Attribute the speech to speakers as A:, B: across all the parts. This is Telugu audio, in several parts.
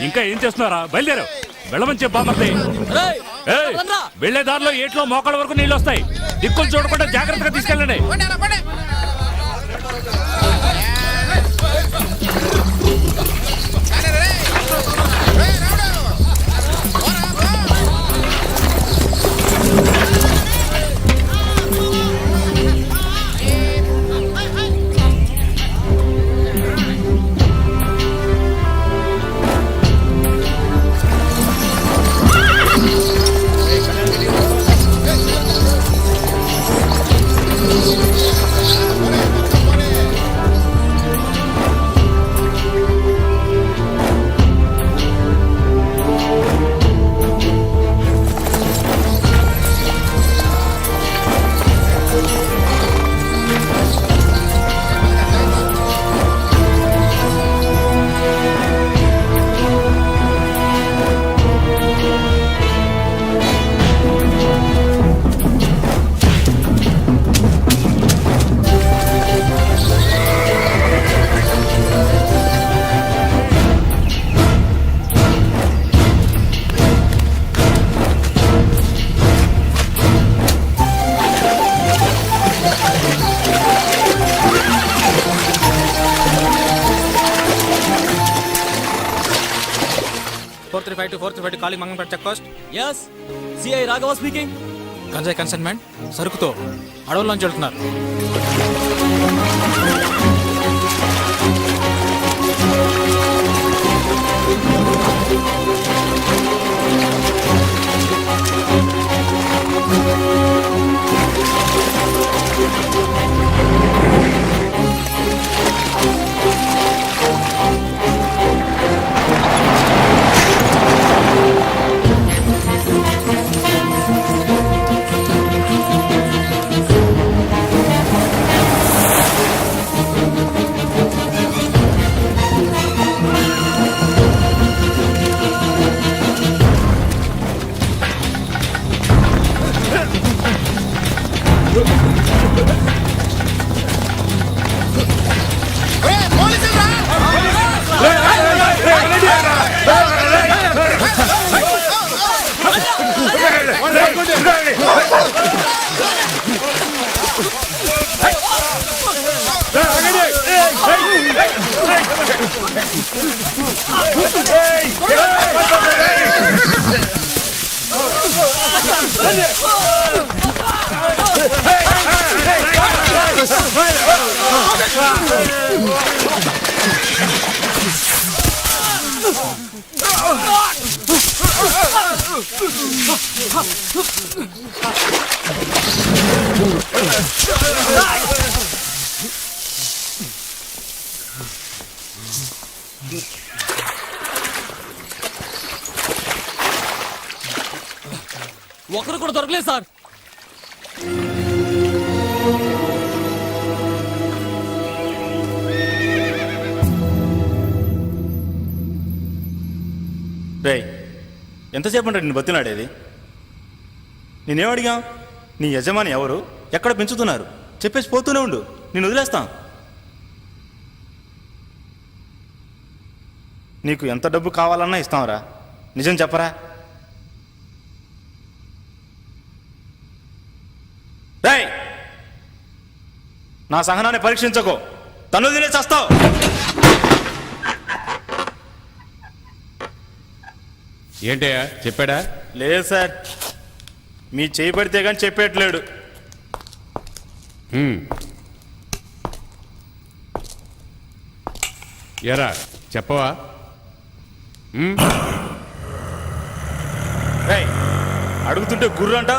A: ఇంకా ఏం చేస్తున్నారా? బయలుదేరు, వెళ్ళమని చెప్పామర్ది. వెళ్లే దారిలో ఏట్లో మోకాళ్ళ వరకు నీళ్ళు వస్తాయి. దిక్కులు చూడకుండా జాగ్రత్తగా తీసుకెళ్ళండి.
B: calling Manganpet check post.
C: Yes, CI Raghava speaking.
B: గంజాయి కన్సైన్మెంట్ సరుకుతో అడవుల్లోంచి వెళ్తున్నారు.
C: ఒకరు కూడా దొరకలేదు సార్.
D: రే, ఎంతసేపు అంటే నిన్ను బతినాడేది? నేనేం అడిగా? నీ యజమాని ఎవరు, ఎక్కడ పెంచుతున్నారు చెప్పేసి పోతూనే ఉండు, నేను వదిలేస్తాం. నీకు ఎంత డబ్బు కావాలన్నా ఇస్తాంరా, నిజం చెప్పరా? రేయ్, నా సహనాన్ని పరీక్షించకో, తను వదిలేసి వస్తావు.
A: ఏంటయ్యా, చెప్పాడా?
D: లేదు సార్, మీ చేయి పడితే కానీ చెప్పేట్లేడు.
A: ఎరా చెప్పవా?
D: రేయ్, అడుగుతుంటే గుర్రు అంట.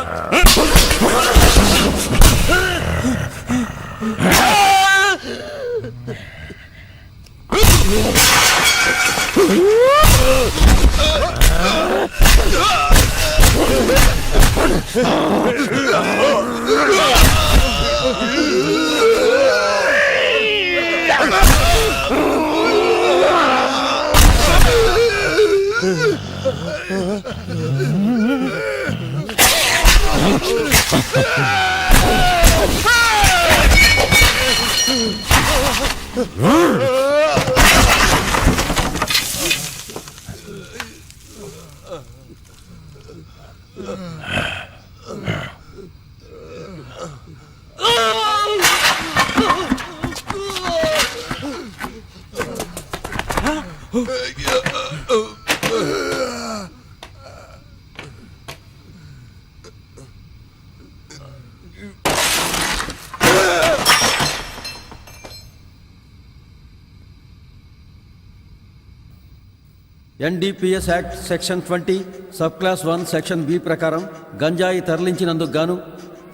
E: NDPS act section 20 sub class 1 section B ప్రకారం గంజాయి తరలించినందుకు గాను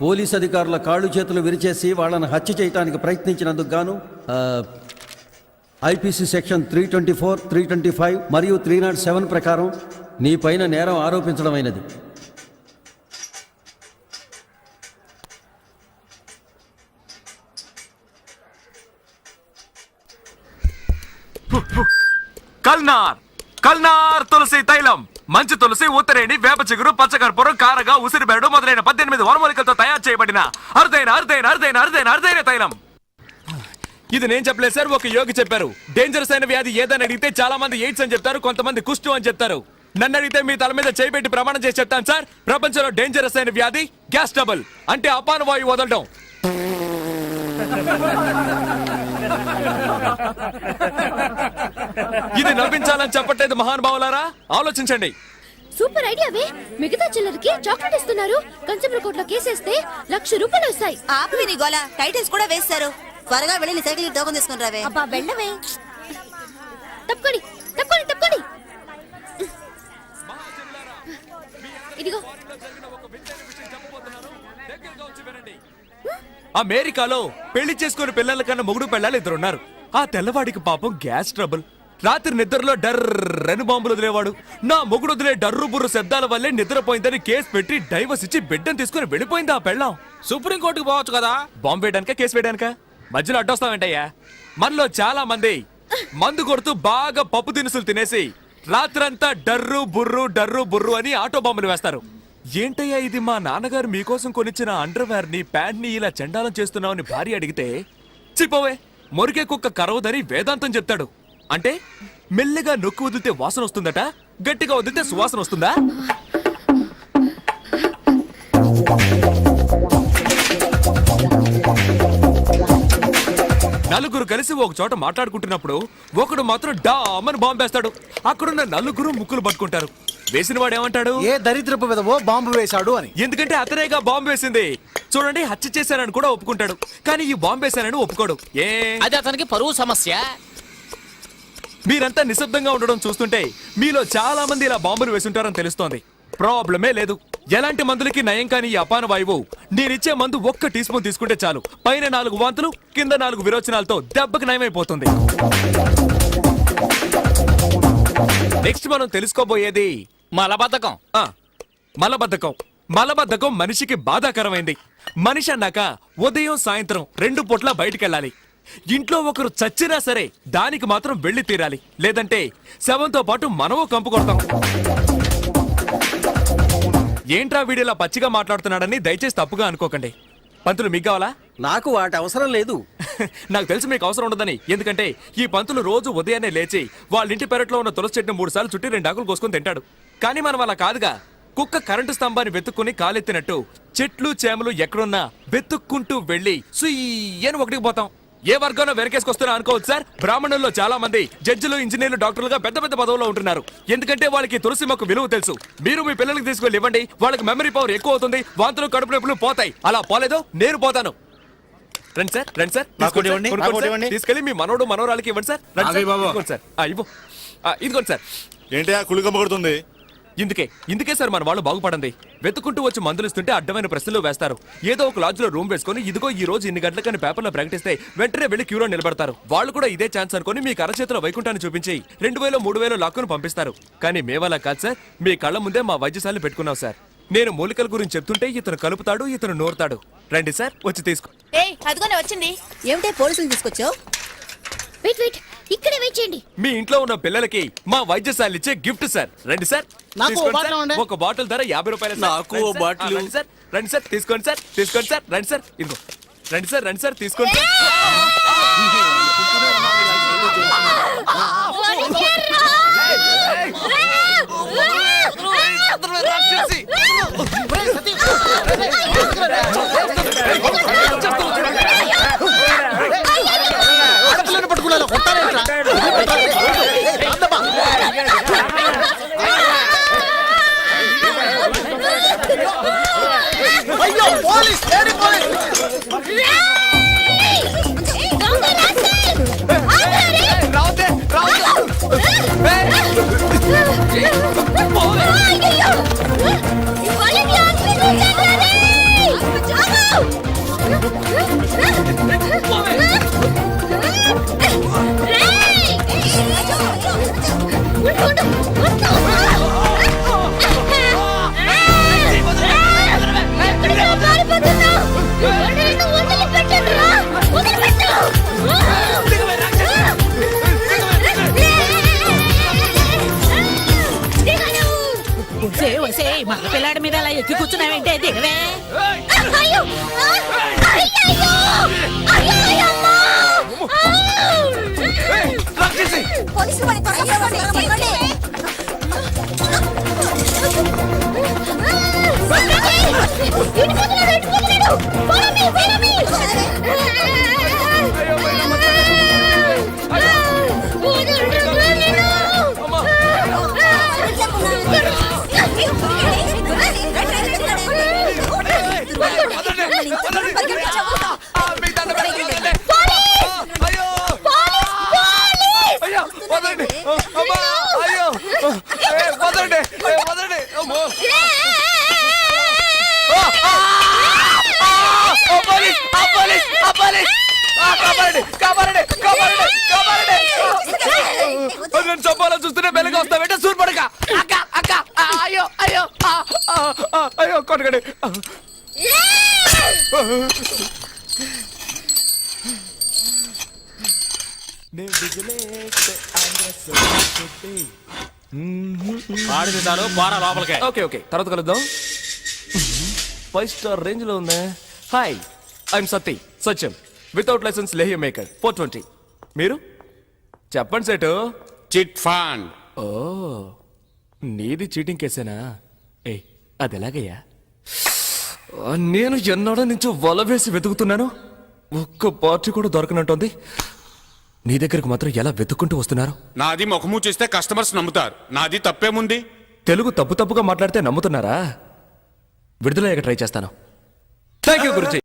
E: పోలీస్ అధికారుల కాళ్ళు చేతులు విరిచేసి వాళ్ళని హత్య చేయడానికి ప్రయత్నించినందుకు గాను ఐపీసీ సెక్షన్ 324, 325 మరియు 307 ప్రకారం నీ పైన నేరం ఆరోపించడమైనది.
F: కల్నార్ తులసి తైలం, మంచి తులసి, ఉత్తరేణి, వేప చిగురు, పచ్చకర్పూరం, కారగా, ఉసిరిబేడు మొదలైన 18 వనమూలికలతో తయారు చేయబడిన అరుదైన అరుదైన అరుదైన అరుదైన అరుదైన తైలం. ఇది నేను చెప్పలేదు సార్, ఒక యోగి చెప్పారు. డేంజరస్ అయిన వ్యాధి ఏదని అడిగితే చాలా మంది ఎయిడ్స్ అని చెప్తారు, కొంతమంది కుష్టు అని చెప్తారు. నన్ను అడిగితే మీ తల మీద చేయి పెట్టి ప్రమాణం చేసి చెప్తాను సార్, ప్రపంచంలో డేంజరస్ అయిన వ్యాధి గ్యాస్ ట్రబుల్, అంటే అపాన వాయువు వదలడం. ఇది నవ్వించాలని చెప్పట్లేదు మహానుభావులారా, ఆలోచించండి.
G: సూపర్ ఐడియావే. మిగతా చిల్లరకి చాక్లెట్ ఇస్తున్నారు. కన్స్యూమర్ కోర్టులో కేసేస్తే ₹1,00,000 వస్తాయి.
H: ఆపి నీ గోల. టైటిల్స్ కూడా వేస్తారు. త్వరగా వెళ్ళి సైకిల్ టోకన్ తీసుకుని రావే.
G: అబ్బా వెళ్ళవే. తప్పుకోండి తప్పుకోండి తప్పుకోండి. ఇదిగో.
F: అమెరికాలో పెళ్లి చేసుకుని పిల్లల కన్నా మొగుడు పెళ్ళాలి ఇద్దరున్నారు. ఆ తెల్లవాడికి పాపం గ్యాస్ ట్రబుల్. రాత్రి నిద్రలో డర్రని బాంబులు వదిలేవాడు. నా మొగుడు వదిలే డర్రు బుర్రు శబ్దాల వల్లే నిద్రపోయిందని కేసు పెట్టి డైవర్స్ ఇచ్చి బిడ్డను తీసుకుని వెళ్ళిపోయింది ఆ పెళ్ళాం.
B: సుప్రీం కోర్టుకు పోవచ్చు కదా.
F: బాంబు వేయడానిక, కేసు వేయడానిక? మధ్యలో అడ్డొస్తావేంటయ్యా? మనలో చాలా మంది మందు కొడుతూ బాగా పప్పు దినుసులు తినేసి రాత్రంతా డర్రు బుర్రు అని ఆటో బాంబులు వేస్తారు. ఏంటయ్యా ఇది, మా నాన్నగారు మీకోసం కొనిచ్చిన అండర్వేర్ ని, ప్యాంట్ ని ఇలా చండాలం చేస్తున్నావని భార్య అడిగితే, చిపోవే మొరికే కుక్క కరవదని వేదాంతం చెప్తాడు. అంటే మెల్లగా నొక్కి వదిలితే వాసన వస్తుందట, గట్టిగా వదిలితే సువాసన వస్తుందా? నలుగురు కలిసి ఒక చోట మాట్లాడుకుంటున్నప్పుడు ఒకడు మాత్రం డామని బాంబు వేస్తాడు. అక్కడున్న నలుగురు ముక్కులు పట్టుకుంటారు. వేసిన వాడు ఏమంటాడు?
I: ఏ దరిద్రపు విధవో బాంబు వేశాడు అని.
F: ఎందుకంటే అతనేగా బాంబు వేసింది. చూడండి, హత్య చేశానని కూడా ఒప్పుకుంటాడు, కానీ ఈ బాంబు వేశానని ఒప్పుకోడు.
C: అది అతనికి పరువు సమస్య.
F: మీరంతా నిశ్శబ్దంగా ఉండడం చూస్తుంటే మీలో చాలా మంది ఇలా బాంబులు వేసుంటారని తెలుస్తోంది. ప్రాబ్లమే లేదు. ఎలాంటి మందులకి నయం కాని ఈ అపాన వాయువు నేనిచ్చే మందు 1 టీ స్పూన్ తీసుకుంటే చాలు. పైన 4 వాంతులు, కింద 4 విరోచనాలతో దెబ్బకి నయమైపోతుంది. నెక్స్ట్ మనం తెలుసుకోబోయేది
C: మలబద్ధకం.
F: మలబద్ధకం మనిషికి బాధాకరమైంది. మనిషి అన్నాక ఉదయం సాయంత్రం 2 పూట్ల బయటికెళ్ళాలి. ఇంట్లో ఒకరు చచ్చినా సరే దానికి మాత్రం వెళ్లి తీరాలి, లేదంటే శవంతో పాటు మనము కంపు కొడతాం. ఏంట్రా వీడిలా పచ్చిగా మాట్లాడుతున్నాడని దయచేసి తప్పుగా అనుకోకండి. పంతులు మీకు కావాలా?
E: నాకు వాటి అవసరం లేదు.
F: నాకు తెలుసు మీకు అవసరం ఉండదని. ఎందుకంటే ఈ పంతులు రోజు ఉదయాన్నే లేచి వాళ్ళ ఇంటి పెరట్లో ఉన్న తులసి చెట్టును 3 సార్లు చుట్టి 2 ఆకులు కోసుకొని తింటాడు. కానీ మనం అలా కాదుగా. కుక్క కరెంటు స్తంభాన్ని వెతుక్కుని కాలెత్తినట్టు చెట్లు చేమలు ఎక్కడున్నా వెతుక్కుంటూ వెళ్లి సుయ్యని ఒకటికి పోతాం. ఏ వర్గంలో వెనకేసుకొస్తున్నా అనుకోవచ్చు సార్. బ్రాహ్మణుల్లో చాలా మంది జడ్జిలు, ఇంజనీర్లు, డాక్టర్లుగా పెద్ద పెద్ద పదవుల్లో ఉంటున్నారు. ఎందుకంటే వాళ్ళకి తులసి మొక్క విలువ తెలుసు. మీరు మీ పిల్లలకి తీసుకెళ్ళి ఇవ్వండి, వాళ్ళకి మెమరీ పవర్ ఎక్కువ అవుతుంది, వాంతులు కడుపు నొప్పులు పోతాయి. అలా పోలేదో నేను పోతాను. రండి సార్, రండి సార్, తీసుకెళ్ళి మీ మనోడు మనోరాలకి ఇవ్వండి సార్. ఇవ్వండి సార్, ఇదిగోండి సార్.
D: ఏంటి కులికమ్మ కొడుతుంది?
F: ఇందుకే సార్ మన వాళ్ళు బాగుపడండి. వెతుకుంటూ వచ్చి మందులు ఇస్తుంటే అడ్డమైన ప్రశ్నలు వేస్తారు. ఏదో ఒక లాడ్జ్ లో రూమ్ వేసుకుని ఇదిగో ఈ రోజు ఇన్ని గంటలకని పేపర్లో ప్రకటిస్తే వెంటనే వెళ్లి క్యూలో నిలబడతారు. వాళ్ళు కూడా ఇదే ఛాన్స్ అనుకుని మీకు అరచేతిలో వైకుంఠాన్ని చూపించి 2000, 3000 లాక్కును పంపిస్తారు. కానీ మేమలా కాదు సార్, మీ కళ్ళ ముందే మా వైద్యశాలను పెట్టుకున్నాం సార్. నేను మూలికల గురించి చెప్తుంటే ఇతను కలుపుతాడు, ఇతను నూరుతాడు. రండి సార్, వచ్చి తీసుకో.
H: అదిగోనే వచ్చింది. ఏమిటే పోలీసులు తీసుకొచ్చావు?
G: వెయిట్ ఇక్కడే వెయిట్ చేయండి.
F: మీ ఇంట్లో ఉన్న పిల్లలకి మా వైద్యశాల ఇచ్చే గిఫ్ట్ సార్. రండి సార్, ఒక బాటిల్ ధర 50 రూపాయలు.
B: నాకు ఓ బాటిల్.
F: రండి సార్, తీసుకోండి సార్, తీసుకోండి సార్. రండి సార్, ఇదిగో. రండి సార్, తీసుకోండి సార్.
H: మగ పిల్లాడి మీద అలా ఎక్కి కూర్చున్నావేంటే దిగవే.
G: అయ్యో! అయ్యయ్యో! అయ్యయ్యమ్మా! పోలీసులు పడి పట్టుకోండి, పట్టుకోండి. ఇటుపోతున్నాడు, ఇటుపోతున్నాడు. Follow me, follow me.
F: నేను చంపాలని చూస్తూనే బెల్లగా వస్తావేంటే సూర్పడక అక్క అక్క అయ్యో అయ్యో అయ్యో కొట్టగడి
C: వాడిది చాలు పోరా లోపలికే.
F: ఓకే ఓకే తర్వాత కలుద్దాం. 5 స్టార్ రేంజ్ లో ఉందా? Hi I'm Satyam without licence లేహ్య మేకర్ 420. మీరు చెప్పండి సేటు.
J: Chit fund.
F: ఓ నీది చీటింగ్ కేసేనా? ఏ అది ఎలాగయ్యా? నేను ఎన్నాడో నుంచి వల వేసి వెతుకుతున్నాను, ఒక్క పార్టీ కూడా దొరకనంటుంది. నీ దగ్గరకు మాత్రం ఎలా వెతుక్కుంటూ వస్తున్నారు?
J: నాది ముఖము చూస్తే కస్టమర్స్ నమ్ముతారు, నాది తప్పేముంది?
F: తెలుగు తప్పుగా మాట్లాడితే నమ్ముతున్నారా? విడుదలయ్యాక ట్రై చేస్తాను. Thank you Guruji.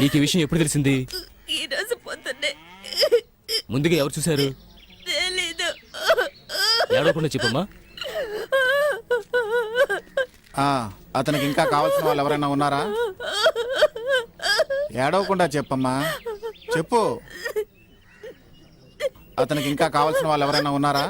B: నీకు ఈ విషయం ఎప్పుడు తెలిసింది?
H: ఈ రోజు పొద్దున్నే.
B: ముందుగా ఎవరు చూశారు?
H: తెలీదు.
B: ఏడవకుండా చెప్పమ్మా.
I: అతనికి ఇంకా కావాల్సిన వాళ్ళు ఎవరైనా ఉన్నారా? ఏడవకుండా చెప్పమ్మా, చెప్పు. అతనికి ఇంకా కావాల్సిన వాళ్ళు ఎవరైనా ఉన్నారా?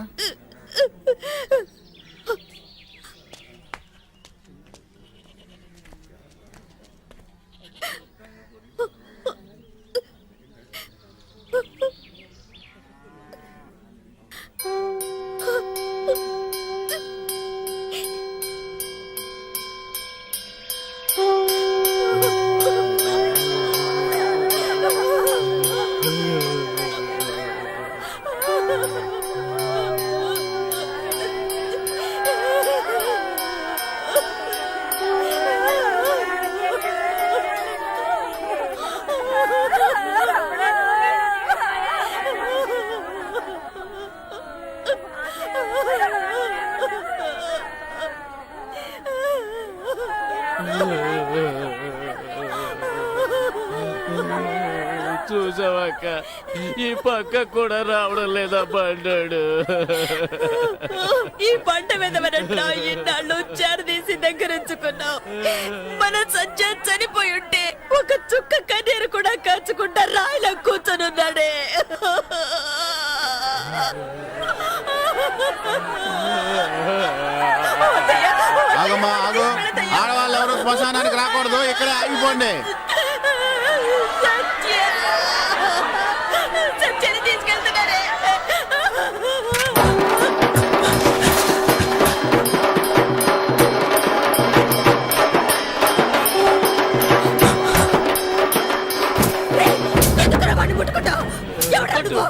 C: చూసావాక ఈ పక్క కూడా రావడం లేదా బండాడు.
H: ఈ పంట మీద ఇన్నాళ్ళు చేరదీసి దగ్గరించుకున్నావు. మన సజ్జ చనిపోయి ఉంటే ఒక చుక్క కన్నీరు కూడా కాచుకుంటా రాయిలా కూర్చొనున్నాడే.
I: ఆగమ్మా, ఆగు. ఆడవాళ్ళు ఎవరు శ్మశానానికి రాకూడదు, ఇక్కడే ఆగిపోండి.
H: సత్యని తీసుకెళ్తున్నారే. ఎందుకు వాడిని ముట్టుకుంటావు? ఎవరు నువ్వు?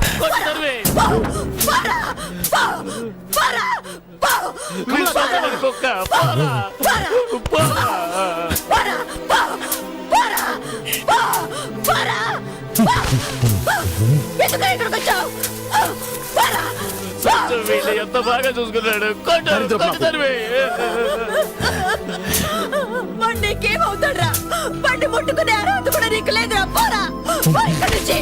C: ఎంత బాగా చూసుకున్నాడు.
H: నీకేమవుతాడ్రా? బండి ముట్టుకునే అర్హత కూడా నీకు లేదురా. పోరా ఇక్కడి నుంచి.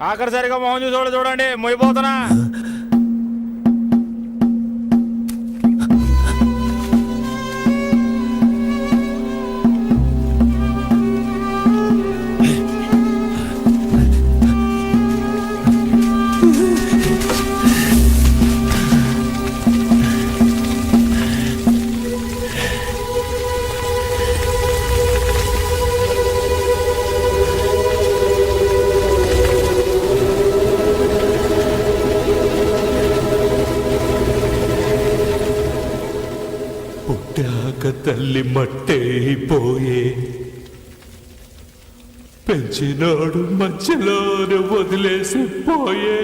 D: ఆఖరిసరిగా మోహన్ చూసి చూడండి, మొయిపోతున్నా.
A: పుట్టాక తల్లి మట్టైపోయే, పెంచినాడు మధ్యలోనే వదిలేసి పోయే,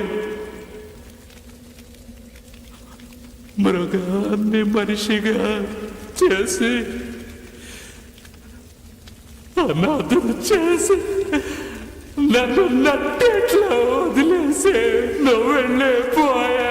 A: మృగాన్ని మనిషిగా చేసి అనాథం చేసి
C: నన్ను నట్టేట్లో వదిలేసే నువ్వు వెళ్ళిపోయా.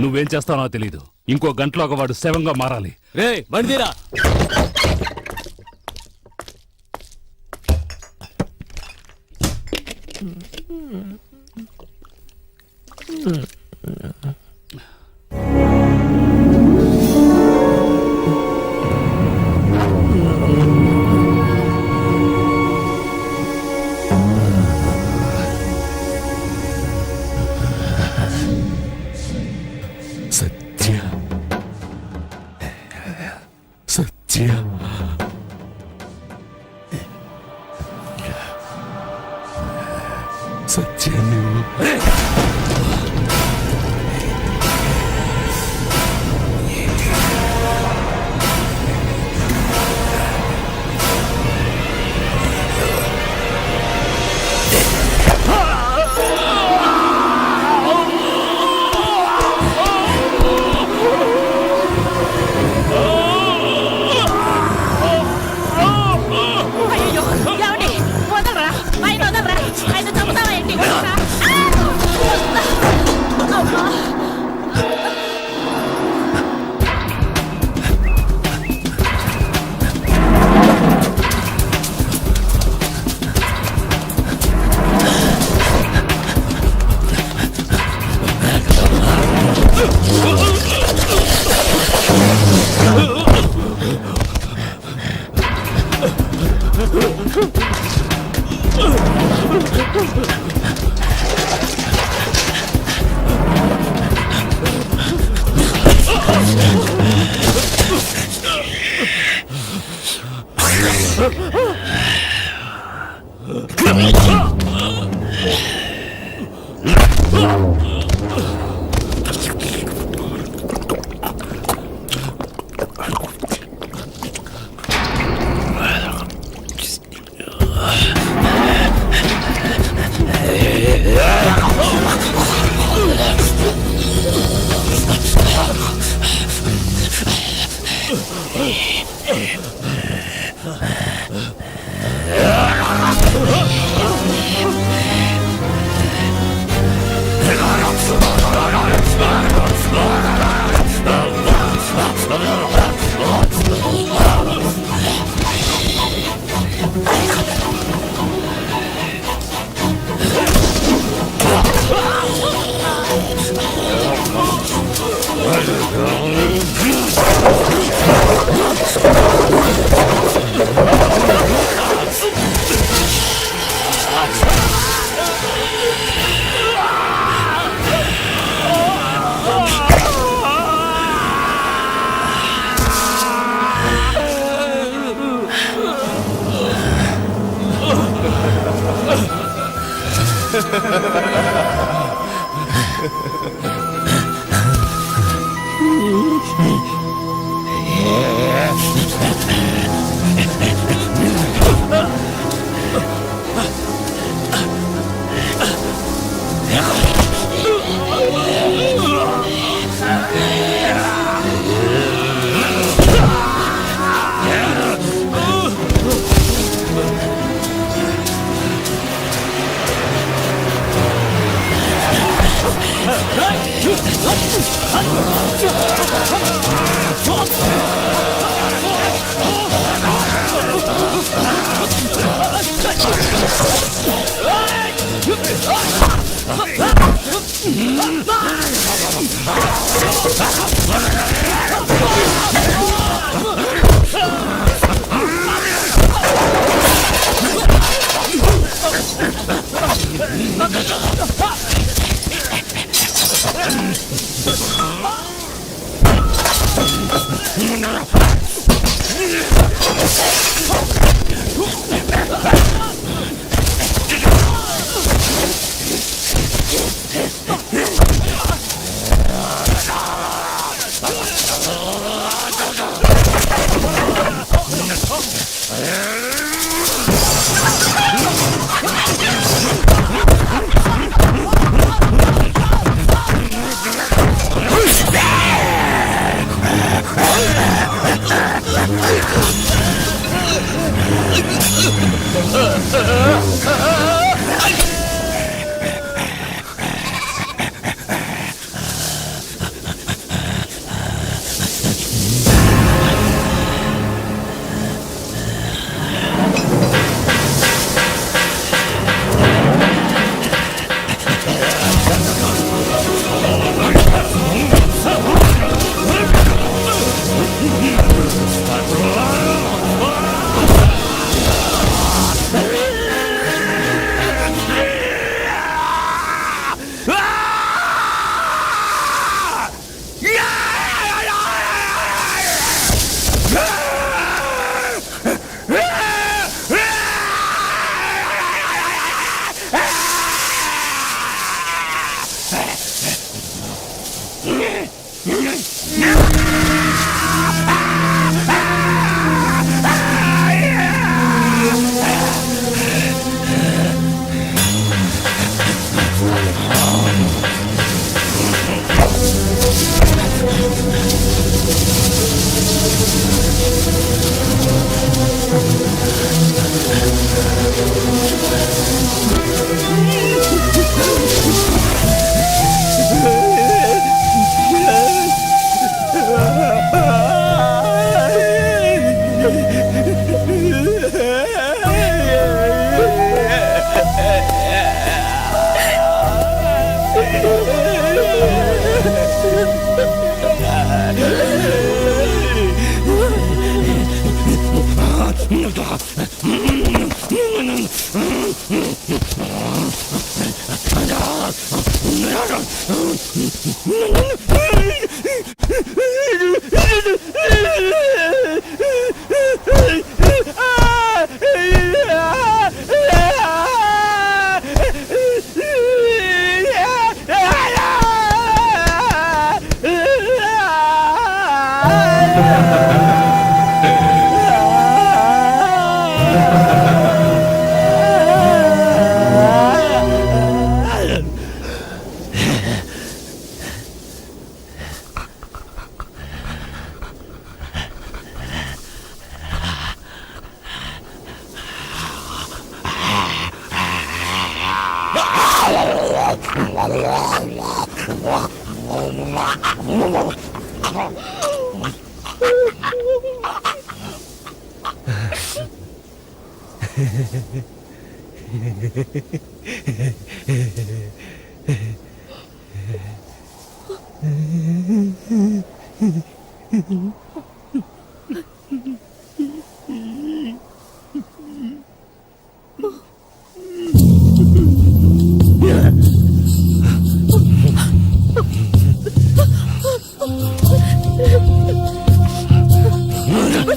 A: నువ్వేం చేస్తావో తెలీదు. ఇంకో గంటలోగా వాడు శవంగా మారాలి.
C: రే బండిరా.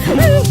H: Oh,